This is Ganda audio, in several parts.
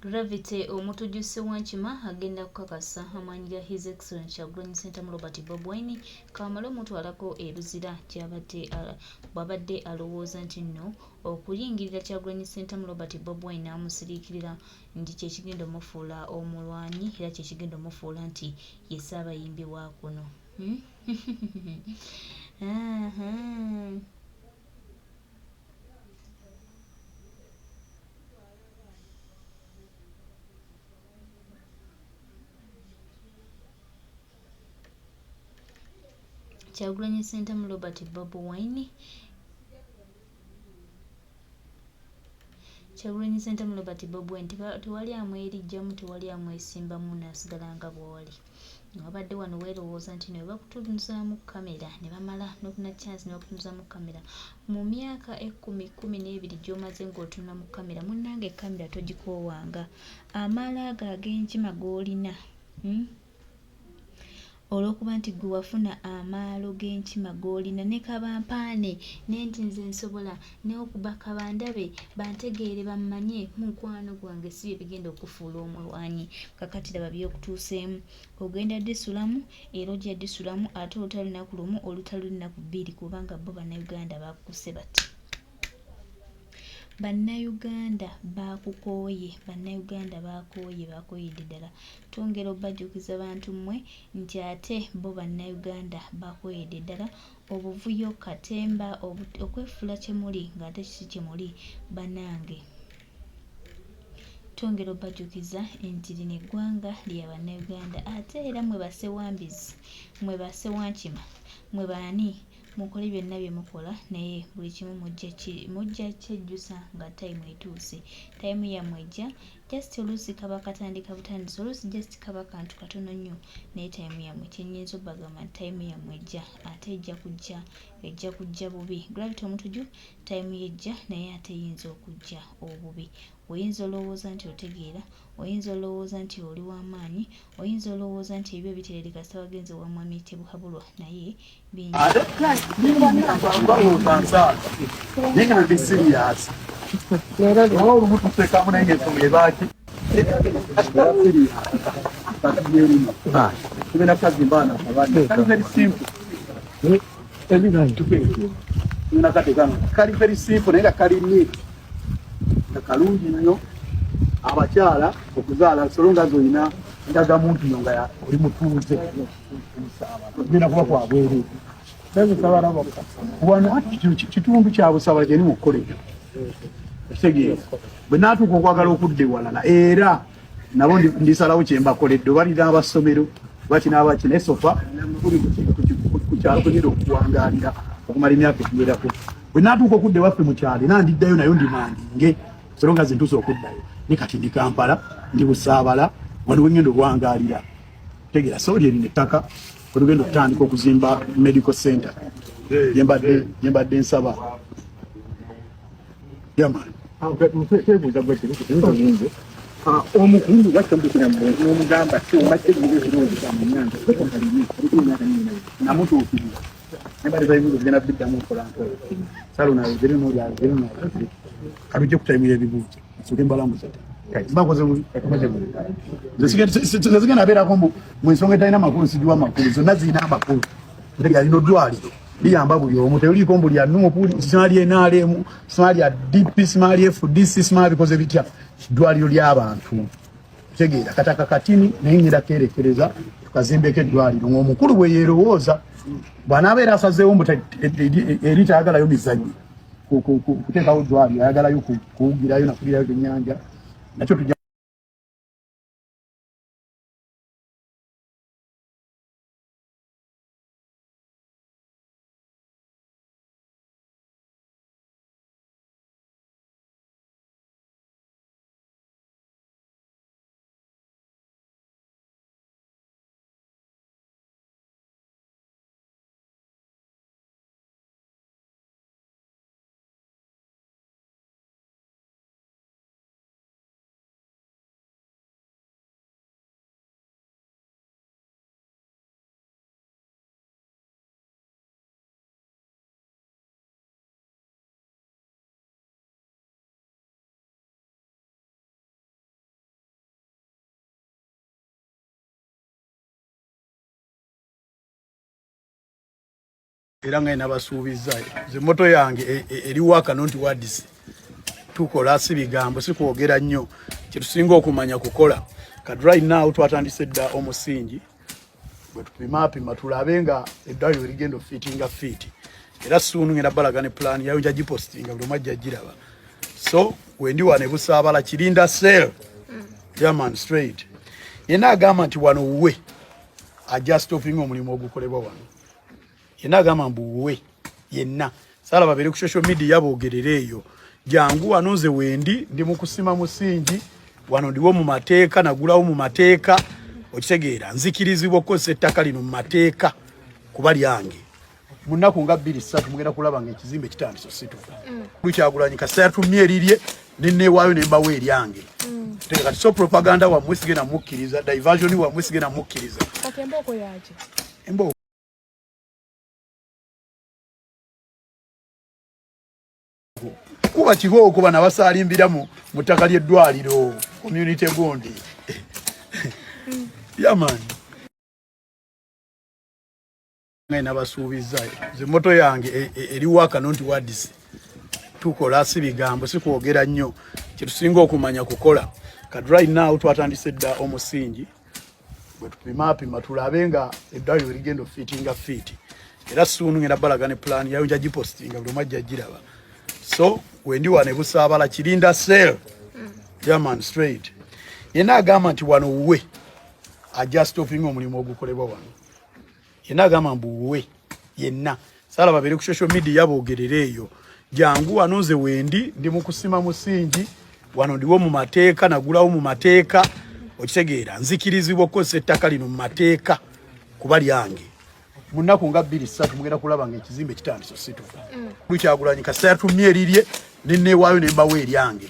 Gravity omutujjusi Wankima agenda kukakasa amaanyi ga His Excellency Kyagulanyi Ssentamu Robert Bob Wine kamale omutwalako e Luzira bw'abadde alowooza nti nno okuyingirira Kyagulanyi Ssentamu Robert Bob Wine n'amusiriikirira nti kye kigenda omufuula omulwanyi era kye kigenda omufuula nti ye Ssaabayimbi wa kuno. Kyagulanyi Ssentamu Robert Bob Wine Kyagulanyi Ssentamu Robert Bob Wine tewali amwerijjamu, tewali amwesimbamu, n'asigala nga bw'ali. Wabadde wano weerowooza nti ne bakutunuzaamu kamera ne bamala n'okuna chance ne bakutunuzaamu kamera mu myaka 12 gy'omaze ng'otunula mu kamera, munnange kamera togikoowanga. Amaala ago ag'enkima g'olina olw'okuba nti gwe wafuna amaalo g'enkima g'olina ne kabampaane ne nti nze nsobola n'okuba kabandabe bantegeere bammanye mukwano gwange si bye bigenda okufuula omulwanyi. Kakati laba by'okutuuseemu, ogenda disulamu era ojja disulamu ate olutalo lunaku lumu olutalo lunaku 2 kubanga bo bannayuganda baakukuse bati. Bannayuganda baakukooye, bannayuganda bakooyedde ddala. Twongera obajjukiza bantu mmwe nti ate bo bannayuganda bakooyedde ddala. Obuvuyo katemba okwefuula kye muli ng'ate kiki kye muli bannange. Twongera obajjukiza nti lino eggwanga lya bannayuganda ate era mwe basewambizi, mwe basewankima, mwe baani mukole byonna bye mukola naye buli kimu mujja kyejjusa nga time etuuse. Time yammwe ejja just oluusi kaba katandika butandisi, oluusi just kaba kantu katono nnyo naye time yammwe kyennyinza obbagamba nti time yammwe ejja ate ejja kujja bubi. Gravity omutuju time yejja naye ate eyinza okujja obubi. Oyinza olowooza nti otegeera, oyinza olowooza nti oli w'amaanyi, oyinza olowooza nti ebyo biterereka sitabagenze wa mwami Tebuhabulwa naye bingi. Kalungi nnyo abakyala okuzaala solonga zolina ndagamuntu nga oli mutuuze ogenda kuba kwabweru wano kitundu kya Busabala gye ni mu kkolejo ekitegeeza bwe naatuuka okwagala okudda ewalala era nabo ndisalawo kye mbakoledde balina abasomero bakina abaki naye sofa ku kyalo kwenyera okuwangaalira okumala emyaka egiwerako. Bwe naatuuka okudda ewaffe mu kyalo era ndiddayo nayo ndi mandinge solonga zintuuse okuddayo ne kati ndi Kampala ndi Busaabala wano wengenda okuwangaalira tegeera so lye lino ettaka kwe tugenda okutandika okuzimba medical center yembadde nsaba yamani omukulu wakyomukira n'omugamba omadde ebirungi byamunyanja namutuukirira nembaliza ebibuuzo bigenda biddamu mpolampola kalujja kutayimira ebibuuzo nsoke mbalambuza zigenda abeerako mu ensonga etalina makulu sigiwa amakulu zonna zirina amakulu ntegera lino ddwaliro liyamba buli omu teruliiko mbu lya nuupu sima lya NRM sima lya DP sima lya FDC sima bikoze bitya ddwaliro ly'abantu tegeera kataka katini naye ngenda kerekereza tukazimbeko eddwaliro ng'omukulu bwe yeerowooza bw'anaabeera asazeewo mbu eri tayagalayo mizannyo kuteekawo ddwaliro ayagalayo kuwugirayo nakubirayo ennyanja nakyo era nga nabasuubiza ze moto yange eri waka nonti wadisi tukola si bigambo si kwogera nnyo kitusinga okumanya kukola kad right now twatandise dda omusingi bwe tupimapima tulabe nga eddwaliro ligenda fitinga fiti era soon ngenda balagane plan yayo nja gipostinga buli mwajja giraba so wendi wane EBUSABALA kirinda sale German straight yena agamba nti wano uwe ajja stopping omulimu ogukolebwa wano yena agamba mbu uwe yenna sala babere ku social media bogerere eyo jangu wanoze wendi ndi mukusima musingi wano ndiwo mu mateeka nagulawo mu mateeka okitegeera nzikirizibwa ko ettaka lino mu mateeka kuba lyange munaku nga 2-3 mugenda kulaba nga ekizimbe kitandise situka Kyagulanyi kasaya tumye lirye ninneewaayo ne mbawo eryange kati so propaganda wa mwesige na mukkiriza diversion wa mwesige na mukkiriza kati emboko yaje emboko kuba kihooko bana basalimbira mu ttaka ly'eddwaliro community gondi yaman ngena basuubiza ze moto yange eri waka nonti wadisi tukola si bigambo si kwogera nnyo kitusinga okumanya kukola kad right now twatandise dda omusingi bwe tupimapima tulabe nga eddwaliro ligenda fitinga fiti era soon ngenda balagane plan yayo nja gipostinga buli mwajja giraba so wendi wane EBUSABALA kirinda sale German straight yena agamba nti wano uwe ajja stopping omulimu ogukolebwa wano yena agamba mbu uwe yenna sala babere ku social media bogerere eyo jangu wanoze wendi ndi mukusima musingi wano ndiwo mu mateeka nagulawo mu mateeka okitegeera nzikirizibwa ko ettaka lino mu mateeka kuba lyange munaku nga 2-3 mugenda kulaba nga ekizimbe kitandise situka Kyagulanyi kasaya tumye lirye ninneewaayo ne mbawo eryange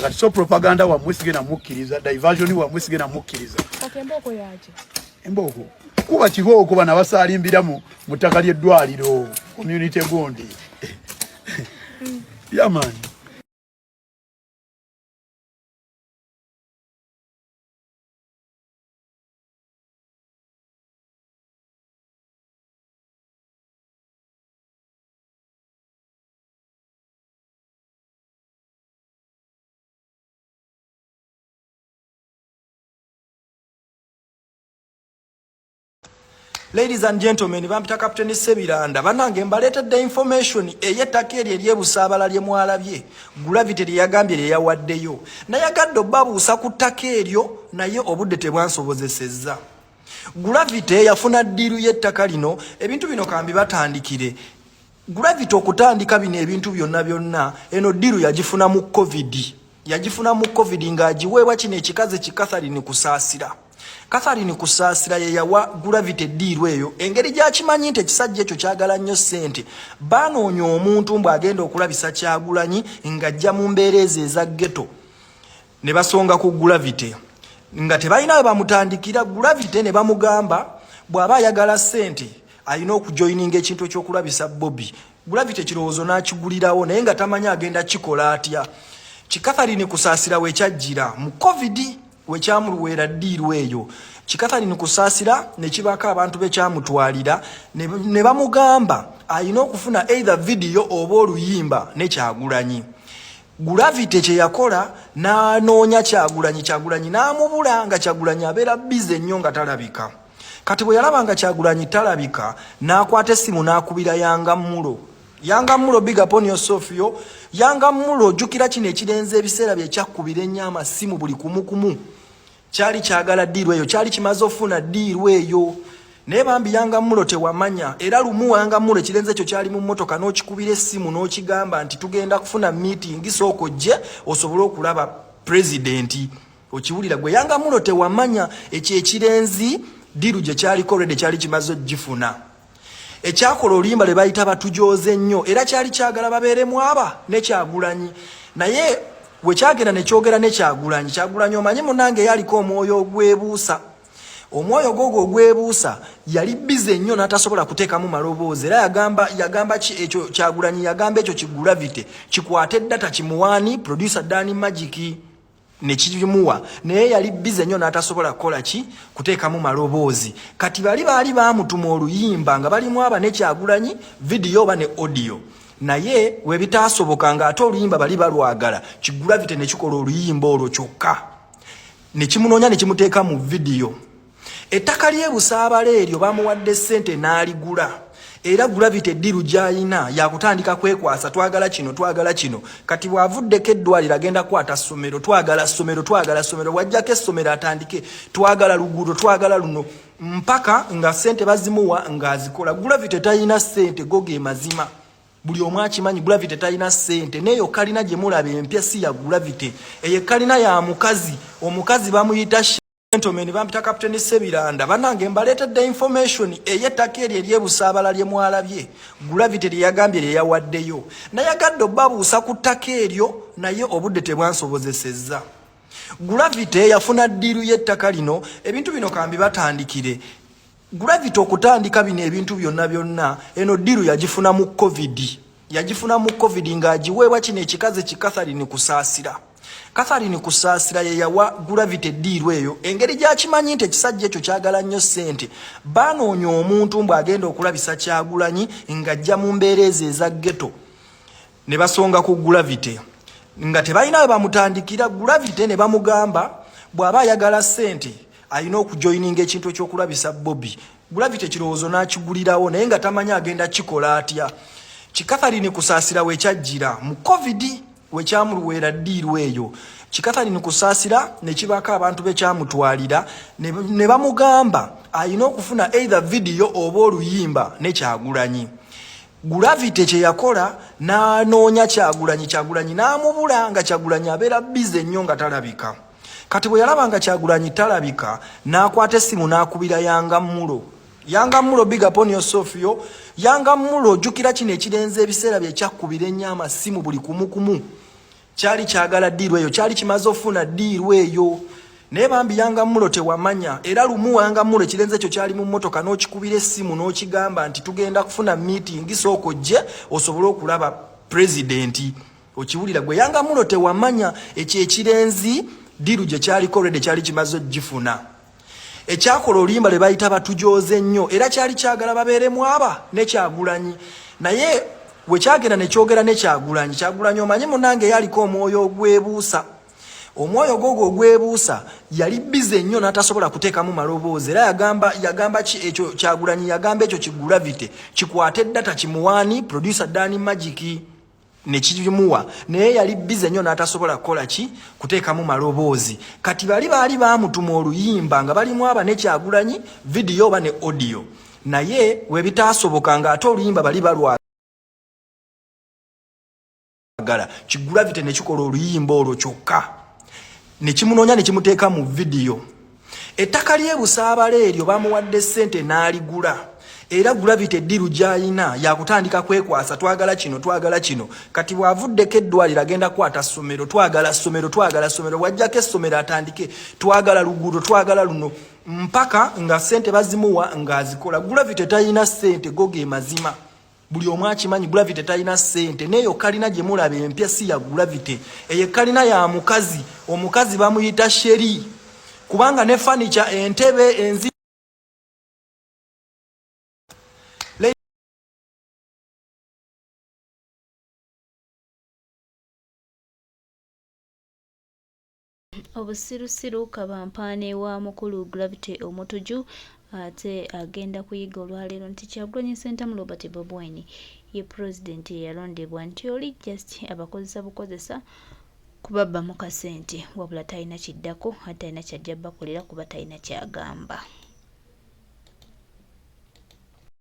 kati so propaganda wa mwesige na mukkiriza diversion wa mwesige na mukkiriza kati emboko yaje emboko kuba kihooko bana basalimbira mu ttaka ly'eddwaliro community gondi yaman Ladies and gentlemen, bampita Captain Sebiranda banange mbaletedde information eyettaka eryo ery'EBUSABALA lye mwalabye Gravity lye yagambye lye yawaddeyo nayagadde babuusa ku ttaka eryo naye obudde tebwansobozesezza Gravity yafuna ddiiru y'ettaka lino ebintu bino kambi batandikire Gravity okutandika bino ebintu byonna eno ddiiru yagifuna mu COVID ng'agiweebwa kino ekikaze kikatharini kusaasira Catherine kusaasira ye yawa Gravity ddiiru eyo engeri gyakimanyi nti ekisajja ekyo kyagala nnyo ssente baanoonya omuntu mbu agenda okulabisa Kyagulanyi ng'ajja mu mbeera ezo eza ghetto ne basonga ku Gravity nga tebalina we bamutandikira Gravity ne bamugamba bw'aba ayagala ssente alina okujoyininga ekintu ekyokulabisa Bobby Gravity ekirowoozo n'akigulirawo naye nga tamanya agenda kikola atya Catherine kusaasira wekyajjira mu COVID wekyamuluweera ddiiru eyo Catherine kusaasira ne kibaka abantu bekyamutwalira ne bamugamba alina okufuna either video oba oluyimba ne Kyagulanyi Gravity kye yakola n'anoonya Kyagulanyi n'amubula nga Kyagulanyi abeera bize nnyo nga talabika kati bwe yalaba nga Kyagulanyi talabika n'akwata essimu n'akubira Yanga Mulo big upon yourself yo Yanga Mulo jukira kino ekirenze ebiseera bye kyakkubira ennyo amasimu buli kumu kyali kyagala ddiiru eyo kyali kimaze ofuna ddiiru eyo naye bambi Yanga Mulo tewamanya era lumu Yanga Mulo ekirenze ekyo kyali mu mmotoka n'okikubira essimu n'okigamba nti tugenda kufuna meeting sooka ojje osobole okulaba president okiwulira gwe Yanga Mulo tewamanya ekyo ekirenzi ddiiru gye kyaliko already kyali kimaze ogifuna ekyakola oluyimba lwe bayita batujooze nnyo era kyali kyagala babeeremu aba ne Kyagulanyi naye we kyagenda ne kyogera ne Kyagulanyi omanyi munange yaliko omwoyo ogwebuusa omwoyo gwogwo ogwebuusa yali bize nnyo n'atasobola kuteekamu maloboozi era yagamba ekyo Kyagulanyi yagamba ekyo ki Gravity kikwate data kimuwaani producer Dani Magic nekimuwa naye yali bize nnyo n'atasobola kukola ki kuteekamu maloboozi. Kati baali baamutuma oluyimba nga balimu aba ne Kyagulanyi video oba ne audio, naye we bitaasoboka ng'ate oluyimba bali balwagala, Kigravity ne kikola oluyimba olwo kyokka ne kimunoonya ne kimuteeka mu video. Ettaka ly'ebusaabala eryo bamuwadde ssente n'aligula, era Gravity eddiru gy'alina yakutandika kwekwasa, twagala kino twagala kino. Kati bw'avuddeko eddwaliro agenda kwata ssomero, twagala ssomero twagala ssomero, wajjako essomero atandike twagala luguudo twagala luno, mpaka nga ssente bazimuwa ng'azikola. Gravity talina ssente, go ge mazima, buli omu akimanyi. Gravity talina ssente, neyo kalina gye mulaba empya si ya Gravity, eyo kalina ya mukazi. Omukazi bamuyita gentleman bampita Captain Sebiranda. Banange mbaleetedde information ey'ettaka eryo ery'ebusaabala lye mwalabye Gravity lye yagambye lye yawaddeyo. Nayagadde obbabuusa ku ttaka eryo, naye obudde tebwansobozesezza. Gravity yafuna ddiiru y'ettaka lino. Ebintu bino kambi batandikire. Gravity okutandika bino ebintu byonna eno ddiiru yagifuna mu COVID. Yagifuna mu COVID ng'agiweebwa kino ekikaze Catherine Kusaasira. Catherine Kusaasira ye yawa Gravity ddiiru eyo. Engeri gy'akimanyi nti ekisajja ekyo kyagala nnyo ssente, baanoonya omuntu mbu agenda okulabisa Kyagulanyi ng'ajja mu mbeera ezo eza ghetto, ne basonga ku Gravity nga tebalina we bamutandikira. Gravity ne bamugamba bw'aba ayagala ssente alina okujoyininga ekintu ekyokulabisa Bobby. Gravity ekirowoozo n'akigulirawo naye nga tamanyi agenda kikola atya. Catherine Kusaasira we kyajjira mu COVID we kyamuluweera ddiiru eyo. Catherine Kusaasira ne kibaka abantu be kyamutwalira ne bamugamba alina okufuna either video oba oluyimba ne Kyagulanyi. Gravity kye yakola n'anoonya Kyagulanyi n'amubula nga Kyagulanyi abeera bize nnyo nga talabika. Kati bwe yalaba nga Kyagulanyi talabika n'akwata essimu n'akubira Yanga Mulo, big up on yourself yo. Yanga Mulo, jukira kino ekirenze ebiseera bye kyakubira ennyo amasimu buli kumu. Kyali kyagala ddiiru eyo, kyali kimaze ofuna ddiiru eyo. Naye bambi Yanga Mulo tewamanya, era lumu Yanga Mulo ekirenze ekyo kyali mu mmotoka n'okikubira essimu n'okigamba nti tugenda kufuna meeting, sooka ojje osobole okulaba president. Okiwulira gwe Yanga Mulo tewamanya ekyo ekirenzi ddiiru gye kyaliko already kyali kimaze ogifuna. Ekyakola oluyimba le bayita batujooze nnyo, era kyali kyagala babeeremu aba ne Kyagulanyi. Naye we kyagenda ne kyogera ne Kyagulanyi omanyi munange yaliko omwoyo ogwebuusa. Omwoyo gwogwo ogwebuusa yali bize nnyo n'atasobola kuteekamu maloboozi, era yagamba ekyo Kyagulanyi yagamba ekyo Gravity kikwate data kimuwaani producer Dani Magic ne kimuwa, naye yali bize nnyo n'atasobola kukola ki kuteekamu maloboozi. Kati baali baamutuma oluyimba nga balimu aba ne Kyagulanyi video oba ne audio, naye we bitaasoboka ng'ate oluyimba bali balwagala. Gravity ne kikola oluyimba olwo kyokka ne kimunoonya ne kimuteeka mu video. Ettaka ly'ebusaabala eryo bamuwadde ssente n'aligula, era Gravity eddiru gy'alina yakutandika kwekwasa, twagala kino twagala kino. Kati bw'avuddeko eddwaliro agenda kwata ssomero, twagala ssomero twagala ssomero, wajjako essomero atandike twagala luguudo twagala luno, mpaka nga ssente bazimuwa ng'azikola. Gravity talina ssente, go ge mazima, buli omu akimanyi. Gravity talina ssente, neyo kalina gye mulaba empya si ya Gravity, eyo kalina ya mukazi. Omukazi bamuyita Sheri, kubanga ne furniture, entebe, enzi Obusirusiru kabampaane wa mukulu Gravity omutuju ate agenda kuyiga olwaleero nti Kyagulanyi Ssentamu Robert Bobi Wine ye president eyalondebwa nti oli just abakozesa bukozesa kubabba mu kasente, wabula talina kiddako ate talina kyajja bakolera kuba talina kyagamba.